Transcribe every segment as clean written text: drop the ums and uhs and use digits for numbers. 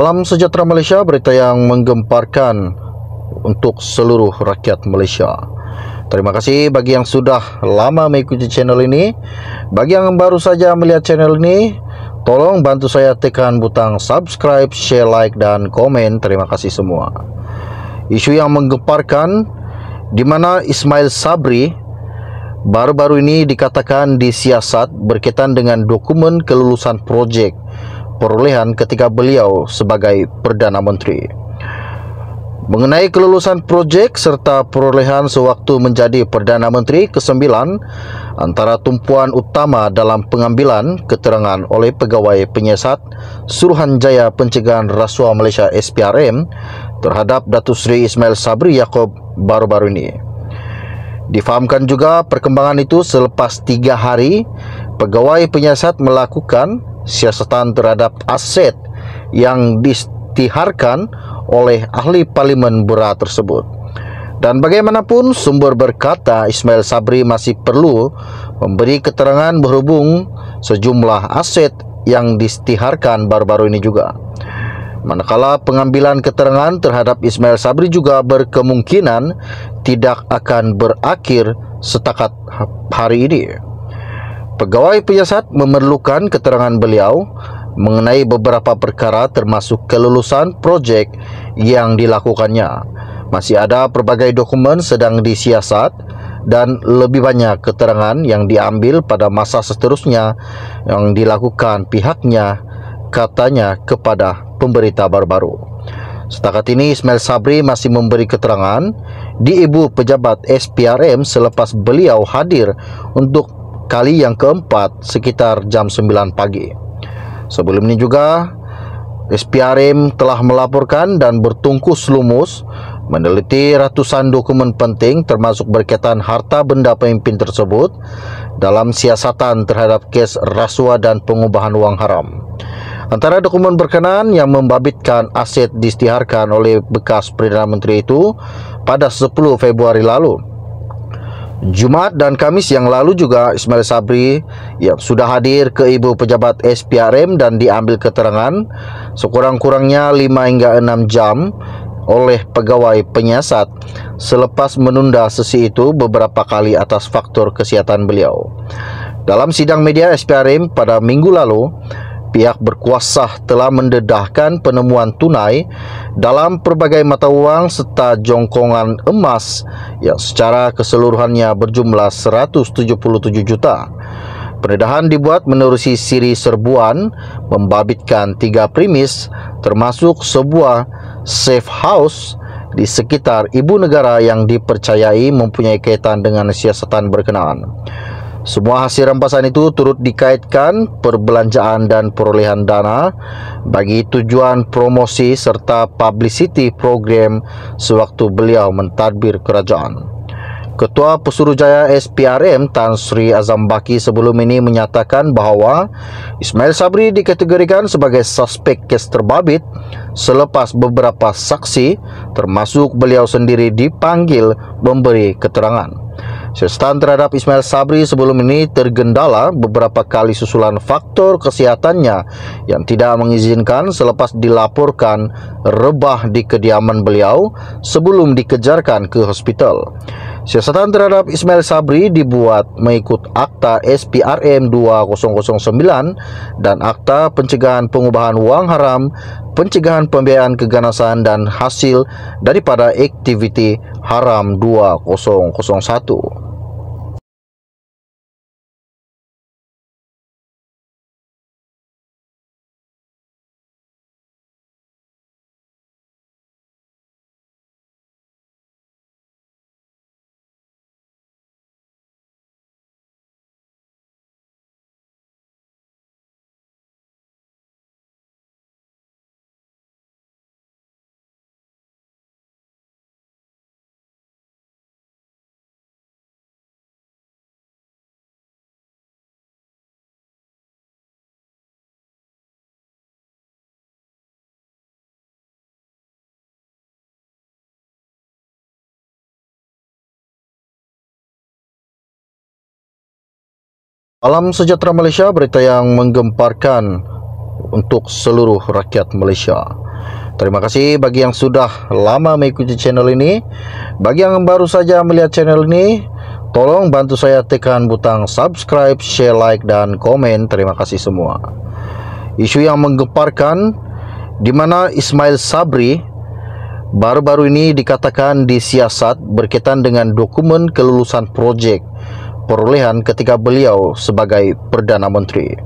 Salam sejahtera Malaysia, berita yang menggemparkan untuk seluruh rakyat Malaysia. Terima kasih bagi yang sudah lama mengikuti channel ini. Bagi yang baru saja melihat channel ini, tolong bantu saya tekan butang subscribe, share, like, dan komen. Terima kasih semua. Isu yang menggemparkan di mana Ismail Sabri baru-baru ini dikatakan disiasat berkaitan dengan dokumen kelulusan projek perolehan ketika beliau sebagai Perdana Menteri. Mengenai kelulusan projek serta perolehan sewaktu menjadi Perdana Menteri ke-9, antara tumpuan utama dalam pengambilan keterangan oleh Pegawai Penyiasat Suruhanjaya Pencegahan Rasuah Malaysia SPRM terhadap Datuk Seri Ismail Sabri Yaakob baru-baru ini. Difahamkan juga perkembangan itu selepas 3 hari Pegawai Penyiasat melakukan siasatan terhadap aset yang diisytiharkan oleh ahli parlimen berat tersebut. Dan bagaimanapun sumber berkata Ismail Sabri masih perlu memberi keterangan berhubung sejumlah aset yang diisytiharkan baru-baru ini juga. Manakala pengambilan keterangan terhadap Ismail Sabri juga berkemungkinan tidak akan berakhir setakat hari ini. Pegawai Penyiasat memerlukan keterangan beliau mengenai beberapa perkara termasuk kelulusan projek yang dilakukannya. Masih ada pelbagai dokumen sedang disiasat dan lebih banyak keterangan yang diambil pada masa seterusnya yang dilakukan pihaknya, katanya kepada pemberita baru-baru. Setakat ini Ismail Sabri masih memberi keterangan di Ibu Pejabat SPRM selepas beliau hadir untuk kali yang keempat sekitar jam 9 pagi. Sebelum ini juga SPRM telah melaporkan dan bertungkus lumus meneliti ratusan dokumen penting termasuk berkaitan harta benda pemimpin tersebut dalam siasatan terhadap kes rasuah dan pengubahan wang haram. Antara dokumen berkenaan yang membabitkan aset diisytiharkan oleh bekas Perdana Menteri itu pada 10 Februari lalu. Jumaat dan Kamis yang lalu juga Ismail Sabri yang sudah hadir ke Ibu Pejabat SPRM dan diambil keterangan sekurang-kurangnya 5 hingga 6 jam oleh Pegawai Penyiasat selepas menunda sesi itu beberapa kali atas faktor kesihatan beliau. Dalam sidang media SPRM pada minggu lalu, pihak berkuasa telah mendedahkan penemuan tunai dalam pelbagai mata wang serta jongkongan emas yang secara keseluruhannya berjumlah 177 juta. Pendedahan dibuat menerusi siri serbuan membabitkan 3 premis termasuk sebuah safe house di sekitar ibu negara yang dipercayai mempunyai kaitan dengan siasatan berkenaan. Semua hasil rampasan itu turut dikaitkan perbelanjaan dan perolehan dana bagi tujuan promosi serta publicity program sewaktu beliau mentadbir kerajaan. Ketua Pesuruhjaya SPRM Tan Sri Azam Baki sebelum ini menyatakan bahawa Ismail Sabri dikategorikan sebagai suspek kes terbabit selepas beberapa saksi termasuk beliau sendiri dipanggil memberi keterangan. Siasatan terhadap Ismail Sabri sebelum ini tergendala beberapa kali susulan faktor kesehatannya yang tidak mengizinkan selepas dilaporkan rebah di kediaman beliau sebelum dikejarkan ke hospital. Siasatan terhadap Ismail Sabri dibuat mengikut Akta SPRM 2009 dan Akta Pencegahan Pengubahan Wang Haram, Pencegahan Pembiayaan Keganasan dan Hasil daripada Aktiviti Haram 2001. Salam sejahtera Malaysia, berita yang menggemparkan untuk seluruh rakyat Malaysia. Terima kasih bagi yang sudah lama mengikuti channel ini. Bagi yang baru saja melihat channel ini, tolong bantu saya tekan butang subscribe, share, like, dan komen. Terima kasih semua. Isu yang menggemparkan di mana Ismail Sabri baru-baru ini dikatakan disiasat berkaitan dengan dokumen kelulusan proyek perolehan ketika beliau sebagai Perdana Menteri.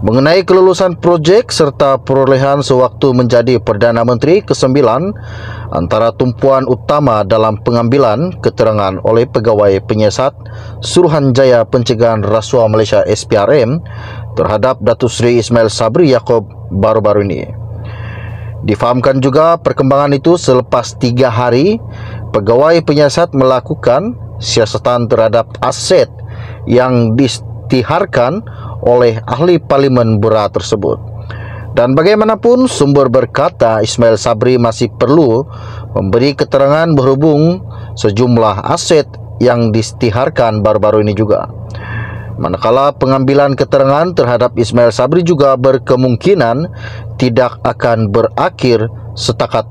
Mengenai kelulusan proyek serta perolehan sewaktu menjadi Perdana Menteri ke-9, antara tumpuan utama dalam pengambilan keterangan oleh Pegawai Penyiasat Suruhanjaya Pencegahan Rasuah Malaysia SPRM terhadap Datuk Seri Ismail Sabri Yaakob baru-baru ini. Difahamkan juga perkembangan itu selepas 3 hari Pegawai Penyiasat melakukan siasatan terhadap aset yang diisytiharkan oleh ahli parlimen berat tersebut. Dan bagaimanapun sumber berkata Ismail Sabri masih perlu memberi keterangan berhubung sejumlah aset yang diisytiharkan baru-baru ini juga. Manakala pengambilan keterangan terhadap Ismail Sabri juga berkemungkinan tidak akan berakhir setakat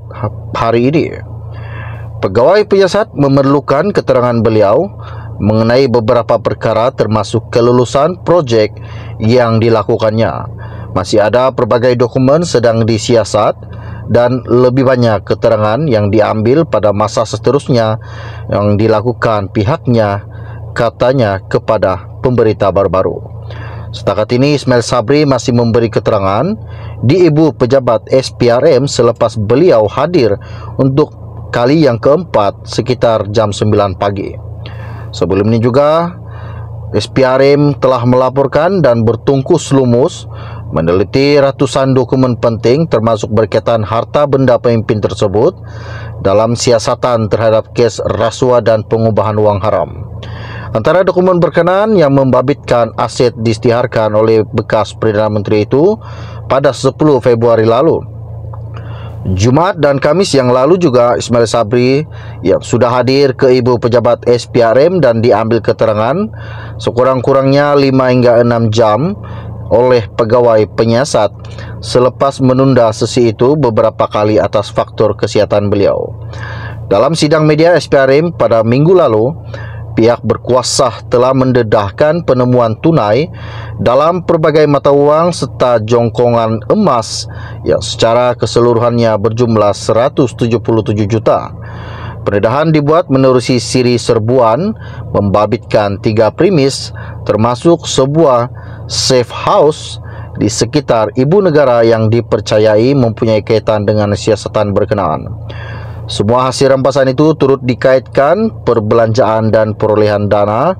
hari ini. Pegawai Penyiasat memerlukan keterangan beliau mengenai beberapa perkara termasuk kelulusan proyek yang dilakukannya. Masih ada pelbagai dokumen sedang disiasat dan lebih banyak keterangan yang diambil pada masa seterusnya yang dilakukan pihaknya, katanya kepada pemberita baru-baru. Setakat ini Ismail Sabri masih memberi keterangan di Ibu Pejabat SPRM selepas beliau hadir untuk kali yang keempat sekitar jam 9 pagi. Sebelum ini juga SPRM telah melaporkan dan bertungkus lumus meneliti ratusan dokumen penting termasuk berkaitan harta benda pemimpin tersebut dalam siasatan terhadap kes rasuah dan pengubahan wang haram. Antara dokumen berkenaan yang membabitkan aset diisytiharkan oleh bekas Perdana Menteri itu pada 10 Februari lalu. Jumaat dan Kamis yang lalu juga Ismail Sabri yang sudah hadir ke Ibu Pejabat SPRM dan diambil keterangan sekurang-kurangnya 5 hingga 6 jam oleh Pegawai Penyiasat selepas menunda sesi itu beberapa kali atas faktor kesihatan beliau. Dalam sidang media SPRM pada minggu lalu, pihak berkuasa telah mendedahkan penemuan tunai dalam pelbagai mata wang serta jongkongan emas yang secara keseluruhannya berjumlah 177 juta. Pendedahan dibuat menerusi siri serbuan membabitkan 3 premis termasuk sebuah safe house di sekitar ibu negara yang dipercayai mempunyai kaitan dengan siasatan berkenaan. Semua hasil rampasan itu turut dikaitkan perbelanjaan dan perolehan dana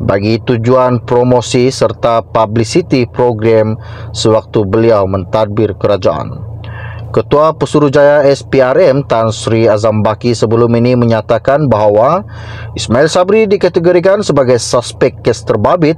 bagi tujuan promosi serta publicity program sewaktu beliau mentadbir kerajaan. Ketua Pesuruhjaya SPRM Tan Sri Azam Baki sebelum ini menyatakan bahawa Ismail Sabri dikategorikan sebagai suspek kes terbabit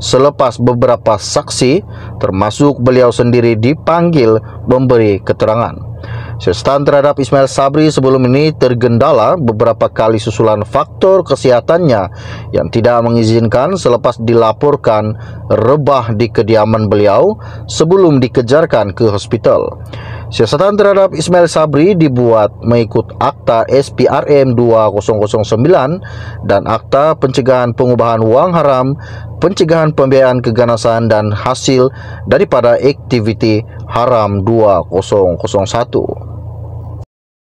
selepas beberapa saksi termasuk beliau sendiri dipanggil memberi keterangan. Siasatan terhadap Ismail Sabri sebelum ini tergendala beberapa kali susulan faktor kesehatannya yang tidak mengizinkan selepas dilaporkan rebah di kediaman beliau sebelum dikejarkan ke hospital. Siasatan terhadap Ismail Sabri dibuat mengikut Akta SPRM 2009 dan Akta Pencegahan Pengubahan Wang Haram, Pencegahan Pembiayaan Keganasan dan Hasil daripada Aktiviti Haram 2001.